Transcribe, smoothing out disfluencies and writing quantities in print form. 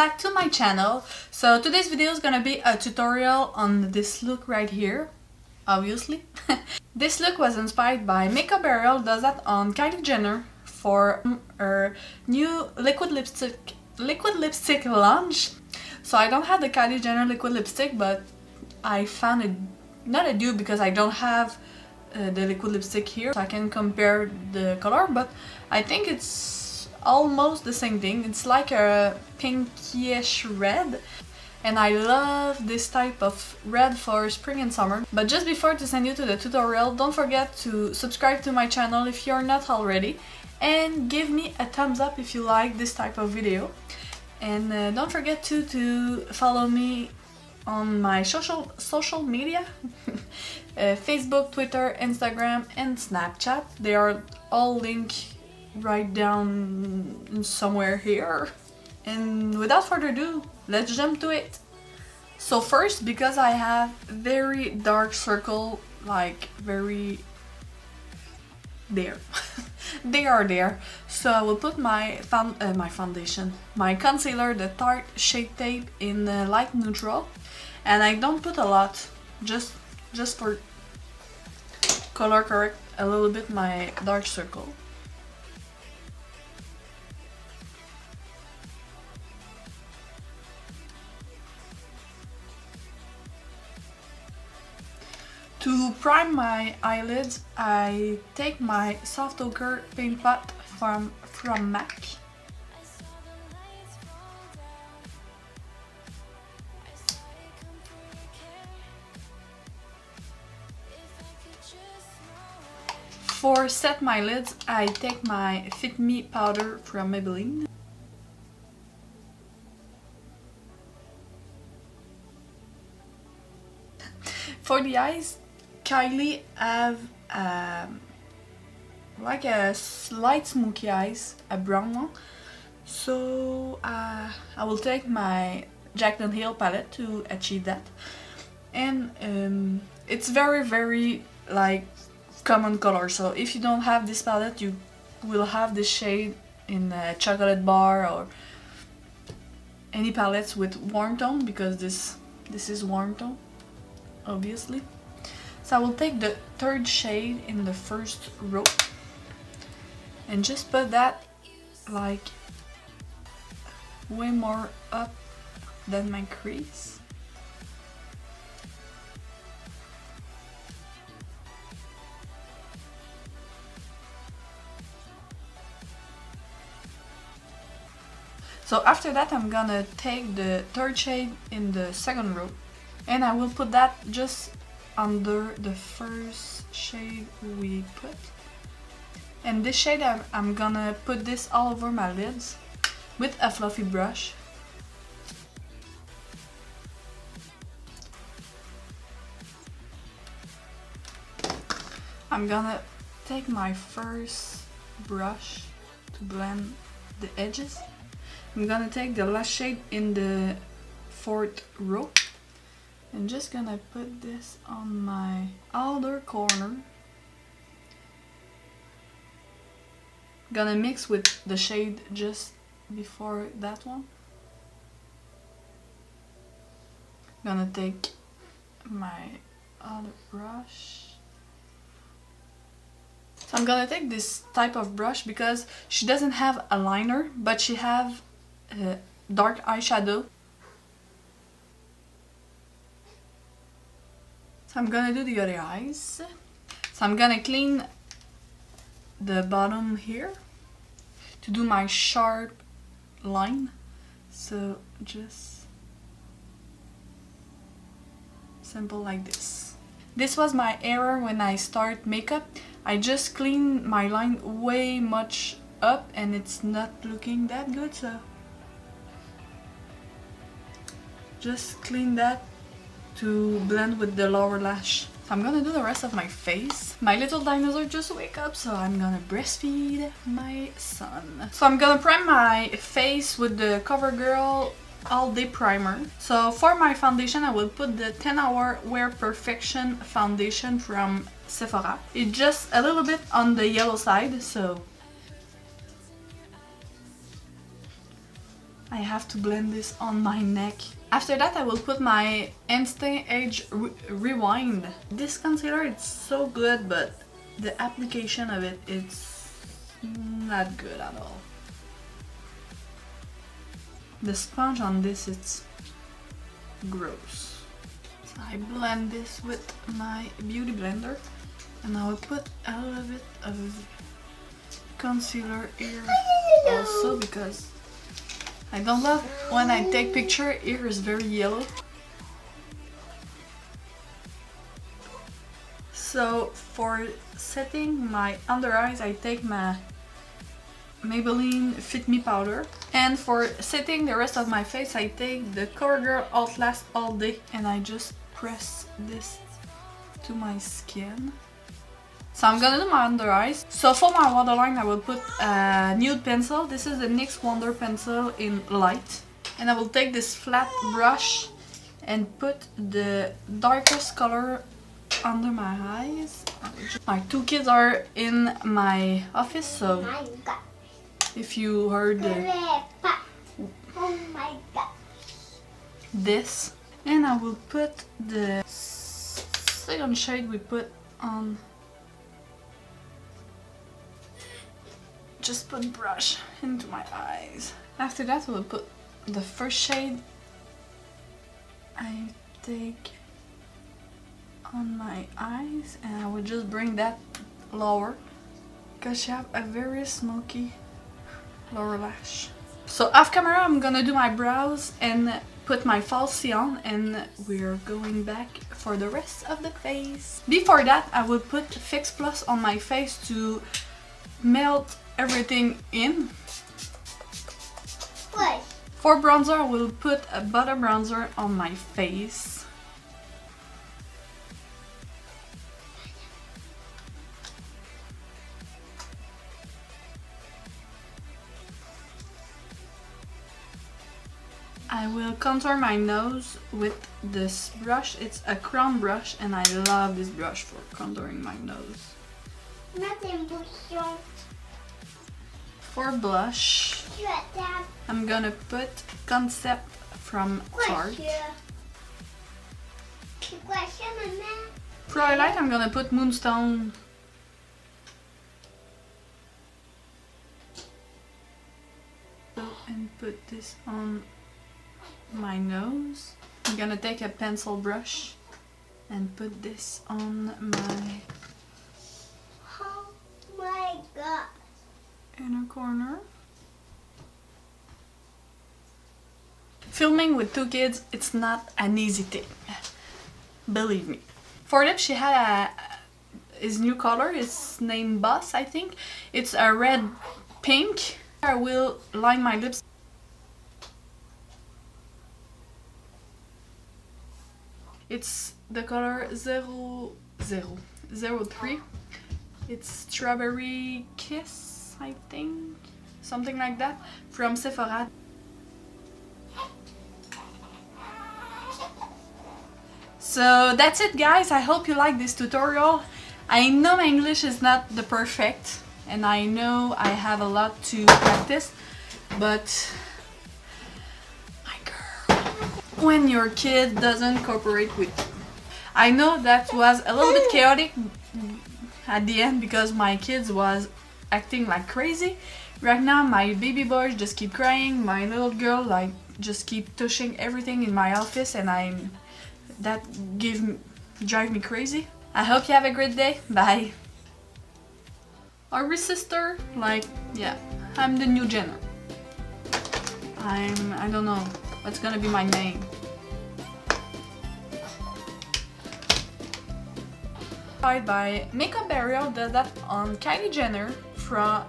back to my channel. So today's video is gonna be a tutorial on this look right here, obviously. This look was inspired by Orebel does that on Kylie Jenner for her new liquid lipstick launch. So I don't have the Kylie Jenner liquid lipstick, but I found it not a dupe because I don't have the liquid lipstick here, so I can compare the color, but I think it's almost the same thing. It's like a pinkish red, and I love this type of red for spring and summer. But just before to send you to the tutorial, don't forget to subscribe to my channel if you're not already, and give me a thumbs up if you like this type of video. And don't forget to follow me on my social media. Facebook, Twitter, Instagram, and Snapchat. They are all linked right down somewhere here. And without further ado, let's jump to it. So first, because I have very dark circle, like very there. They are there. So I will put my foundation, my concealer, the Tarte Shape Tape in light neutral. And I don't put a lot, just for color correct a little bit my dark circle. To prime my eyelids, I take my soft ochre paint pot from MAC. For set my lids, I take my Fit Me powder from Maybelline. For the eyes, Kylie have like a slight smoky eyes, a brown one. So I will take my Jaclyn Hill palette to achieve that. And it's very like common color, so if you don't have this palette, you will have this shade in a chocolate bar or any palettes with warm tone, because this is warm tone, obviously. So I will take the third shade in the first row and just put that like way more up than my crease. So after that, I'm gonna take the third shade in the second row, and I will put that just under the first shade we put. And this shade, I'm gonna put this all over my lids with a fluffy brush. I'm gonna take my first brush to blend the edges. I'm gonna take the last shade in the fourth row and just gonna put this on my outer corner. Gonna mix with the shade just before that one. Gonna take my other brush. So I'm gonna take this type of brush because she doesn't have a liner, but she have dark eyeshadow. So I'm gonna do the other eyes. So I'm gonna clean the bottom here to do my sharp line. So just simple like this. This was my error when I start makeup. I just clean my line way much up and it's not looking that good, so just clean that to blend with the lower lash. So I'm gonna do the rest of my face. My little dinosaur just wake up, so I'm gonna breastfeed my son. So I'm gonna prime my face with the CoverGirl All-Day Primer. So for my foundation, I will put the 10 Hour Wear Perfection foundation from Sephora. It's just a little bit on the yellow side, so I have to blend this on my neck. After that I will put my Instant Age Rewind. This concealer, it's so good, but the application of it, it's not good at all. The sponge on this, it's gross. So I blend this with my Beauty Blender, and I will put a little bit of concealer here also, because I don't love when I take picture, here is very yellow. So for setting my under eyes, I take my Maybelline Fit Me powder, and for setting the rest of my face, I take the CoverGirl Outlast All-Day, and I just press this to my skin. So I'm gonna do my under eyes. So for my waterline, I will put a nude pencil. This is the NYX Wonder Pencil in light, and I will take this flat brush and put the darkest color under my eyes. My two kids are in my office, so if you heard this, and I will put the second shade we put on. Just put brush into my eyes. After that, we'll put the first shade I take on my eyes, and I will just bring that lower because she have a very smoky lower lash. So off camera, I'm gonna do my brows and put my falsie on, and we're going back for the rest of the face. Before that, I will put Fix Plus on my face to melt everything in. What? For bronzer, I will put a butter bronzer on my face. I will contour my nose with this brush. It's a crown brush, and I love this brush for contouring my nose. For blush, I'm gonna put Concept from Tarte. For highlight, I'm gonna put Moonstone. And put this on my nose. I'm gonna take a pencil brush and put this on my God. inner corner. Filming with two kids, it's not an easy thing, believe me. For lips, she had his new color. It's named Boss, I think. It's a red pink. I will line my lips. It's the color 003. It's Strawberry Kiss, I think. Something like that. From Sephora. So that's it, guys. I hope you like this tutorial. I know my English is not the perfect, and I know I have a lot to practice, but my girl, when your kid doesn't cooperate with you. I know that was a little bit chaotic at the end because my kids was acting like crazy. Right now my baby boys just keep crying, my little girl like just keep touching everything in my office, and that drive me crazy. I hope you have a great day. Bye. Our sister, like, yeah, I'm the new Jenner. I don't know what's gonna be my name. By Makeup Ariel does that on Kylie Jenner from